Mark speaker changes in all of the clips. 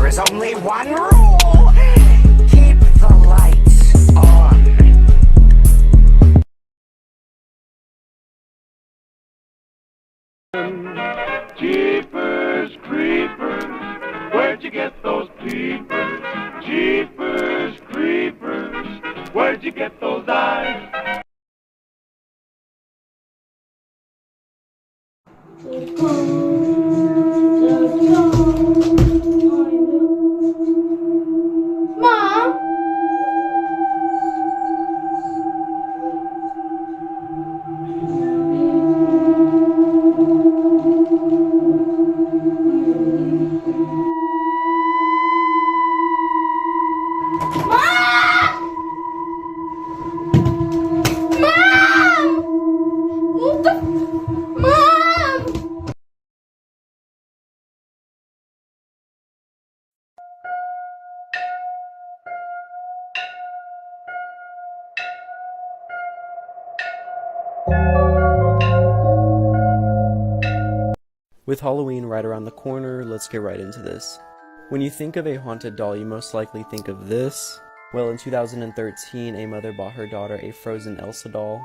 Speaker 1: There is only one rule. Keep the lights on.
Speaker 2: Jeepers creepers, where'd you get those peepers? Jeepers creepers, where'd you get those eyes?
Speaker 3: Mom?
Speaker 4: With Halloween right around the corner, let's get right into this. When you think of a haunted doll, you most likely think of this. Well, in 2013, a mother bought her daughter a frozen Elsa doll.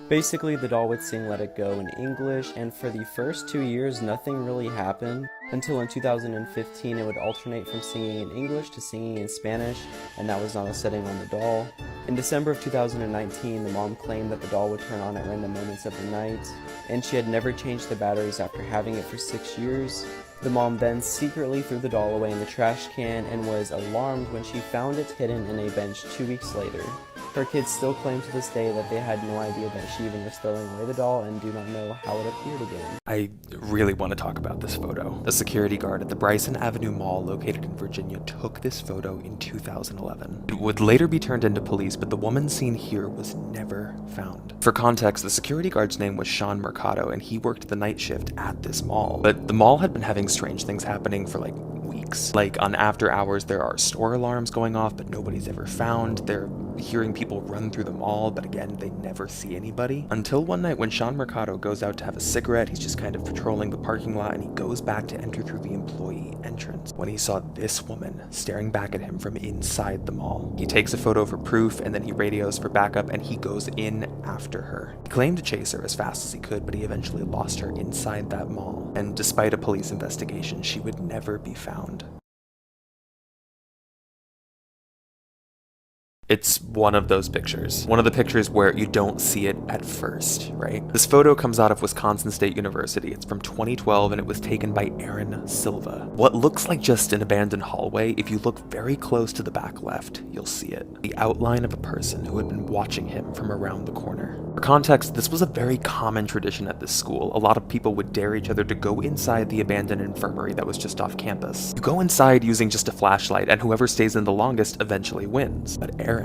Speaker 4: Basically, the doll would sing Let It Go in English, and for the first 2 years, nothing really happened. Until in 2015, it would alternate from singing in English to singing in Spanish, and that was not a setting on the doll. In December of 2019, the mom claimed that the doll would turn on at random moments of the night, and she had never changed the batteries after having it for 6 years. The mom then secretly threw the doll away in the trash can and was alarmed when she found it hidden in a bench 2 weeks later. Her kids still claim to this day that they had no idea that she even was throwing away the doll and do not know how it appeared again.
Speaker 5: I really want to talk about this photo. A security guard at the Bryson Avenue Mall located in Virginia took this photo in 2011. It would later be turned into police, but the woman seen here was never found. For context, the security guard's name was Sean Mercado, and he worked the night shift at this mall. But the mall had been having strange things happening for like weeks. Like on after hours, there are store alarms going off, but nobody's ever found. They're hearing people run through the mall, but again, they never see anybody. Until one night when Sean Mercado goes out to have a cigarette, he's just kind of patrolling the parking lot, and he goes back to enter through the employee entrance when he saw this woman staring back at him from inside the mall. He takes a photo for proof, and then he radios for backup, and he goes in after her. He claimed to chase her as fast as he could, but he eventually lost her inside that mall, and despite a police investigation, she would never be found. It's one of those pictures. One of the pictures where you don't see it at first, right? This photo comes out of Wisconsin State University. It's from 2012 and it was taken by Aaron Silva. What looks like just an abandoned hallway, if you look very close to the back left, you'll see it. The outline of a person who had been watching him from around the corner. For context, this was a very common tradition at this school. A lot of people would dare each other to go inside the abandoned infirmary that was just off campus. You go inside using just a flashlight, and whoever stays in the longest eventually wins. But Aaron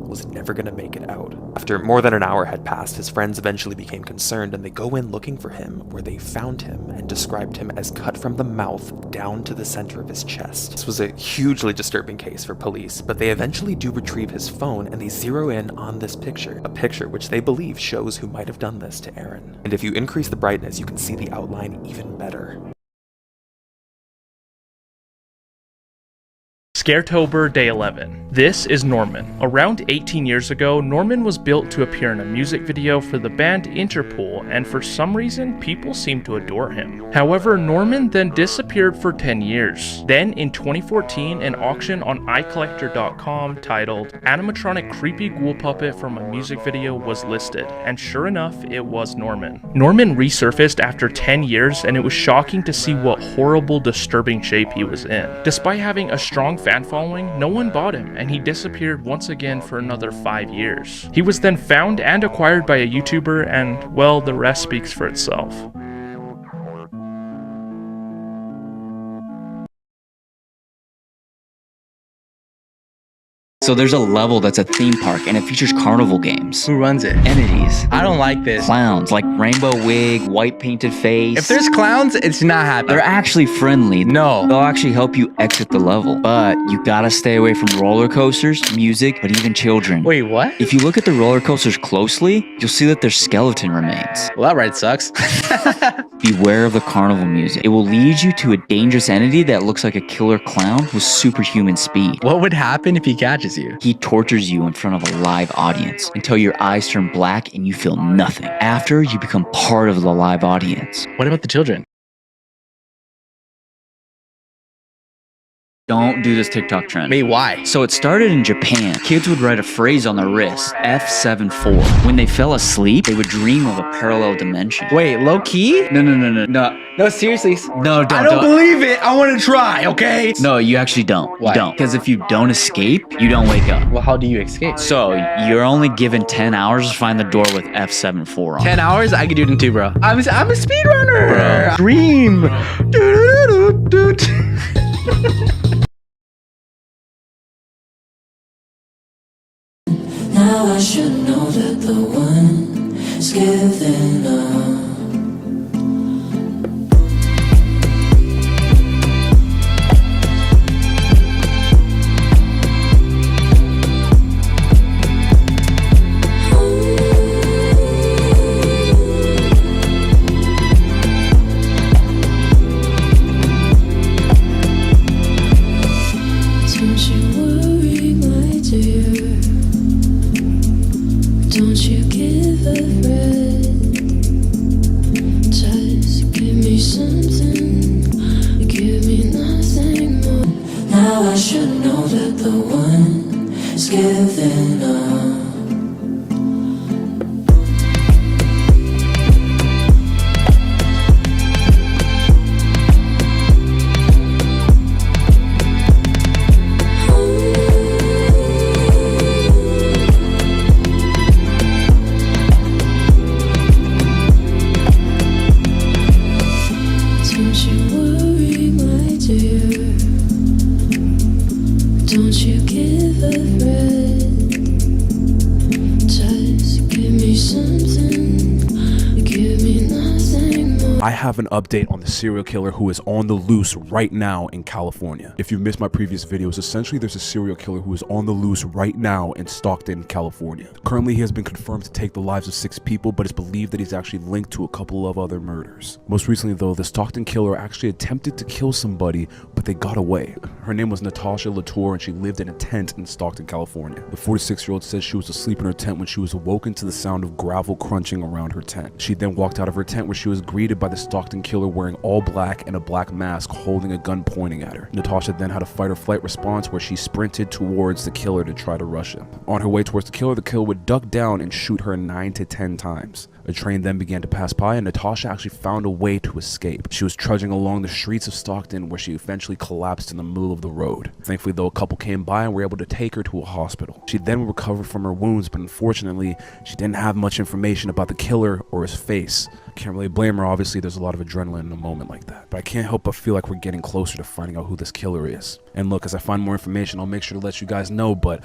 Speaker 5: was never going to make it out. After more than an hour had passed, his friends eventually became concerned, and they go in looking for him, where they found him and described him as cut from the mouth down to the center of his chest. This was a hugely disturbing case for police, but they eventually do retrieve his phone, and they zero in on this picture, a picture which they believe shows who might have done this to Aaron. And if you increase the brightness, you can see the outline even better.
Speaker 6: Scaretober Day 11. This is Norman. Around 18 years ago, Norman was built to appear in a music video for the band Interpol, and for some reason, people seem to adore him. However, Norman then disappeared for 10 years. Then, in 2014, an auction on iCollector.com titled Animatronic Creepy Ghoul Puppet from a Music Video was listed, and sure enough, it was Norman. Norman resurfaced after 10 years, and it was shocking to see what horrible, disturbing shape he was in. Despite having a strong fan following, no one bought him, and he disappeared once again for another 5 years. He was then found and acquired by a YouTuber, and, well, the rest speaks for itself.
Speaker 7: So there's a level that's a theme park and it features carnival games.
Speaker 8: Who runs it?
Speaker 7: Entities.
Speaker 8: I don't like this.
Speaker 7: Clowns, like rainbow wig, white painted face.
Speaker 8: If there's clowns, it's not happening.
Speaker 7: They're actually friendly.
Speaker 8: No.
Speaker 7: They'll actually help you exit the level. But you gotta stay away from roller coasters, music, but even children.
Speaker 8: Wait, what?
Speaker 7: If you look at the roller coasters closely, you'll see that there's skeleton remains.
Speaker 8: Well, that ride sucks.
Speaker 7: Beware of the carnival music. It will lead you to a dangerous entity that looks like a killer clown with superhuman speed.
Speaker 8: What would happen if he catches you?
Speaker 7: He tortures you in front of a live audience until your eyes turn black and you feel nothing. After, you become part of the live audience.
Speaker 8: What about the children?
Speaker 7: Don't do this TikTok trend.
Speaker 8: Wait, why?
Speaker 7: So it started in Japan. Kids would write a phrase on their wrist, F74. When they fell asleep, they would dream of a parallel dimension.
Speaker 8: Wait, low key?
Speaker 7: No.
Speaker 8: No, seriously.
Speaker 7: No, don't.
Speaker 8: I don't believe it. I want to try, okay?
Speaker 7: No, you actually don't.
Speaker 8: Why?
Speaker 7: You don't. Because if you don't escape, you don't wake up.
Speaker 8: Well, how do you escape?
Speaker 7: So you're only given 10 hours to find the door with F74 on.
Speaker 8: 10 hours? I could do it in 2, bro. I'm a speedrunner.
Speaker 7: Bro.
Speaker 8: Dream.
Speaker 9: Now I should know that the one's giving up. Don't you worry, my dear. Don't you give a threat. Just give me something, give me nothing more. Now I should know that the one is giving up. Don't you worry, my dear. Don't you give a threat. Just give me something, give me nothing more.
Speaker 10: I have an update on the serial killer who is on the loose right now in California. If you've missed my previous videos, essentially there's a serial killer who is on the loose right now in Stockton, California. Currently, he has been confirmed to take the lives of 6 people, but it's believed that he's actually linked to a couple of other murders. Most recently though, the Stockton killer actually attempted to kill somebody, but they got away. Her name was Natasha Latour and she lived in a tent in Stockton, California. The 46-year-old says she was asleep in her tent when she was awoken to the sound of gravel crunching around her tent. She then walked out of her tent where she was greeted by the Stockton killer wearing all black and a black mask holding a gun pointing at her. Natasha then had a fight or flight response where she sprinted towards the killer to try to rush him. On her way towards the killer would duck down and shoot her 9 to 10 times. A train then began to pass by and Natasha actually found a way to escape. She was trudging along the streets of Stockton where she eventually collapsed in the middle of the road. Thankfully though, a couple came by and were able to take her to a hospital. She then recovered from her wounds, but unfortunately, she didn't have much information about the killer or his face. Can't really blame her, obviously there's a lot of adrenaline in a moment like that. But I can't help but feel like we're getting closer to finding out who this killer is. And look, as I find more information, I'll make sure to let you guys know, but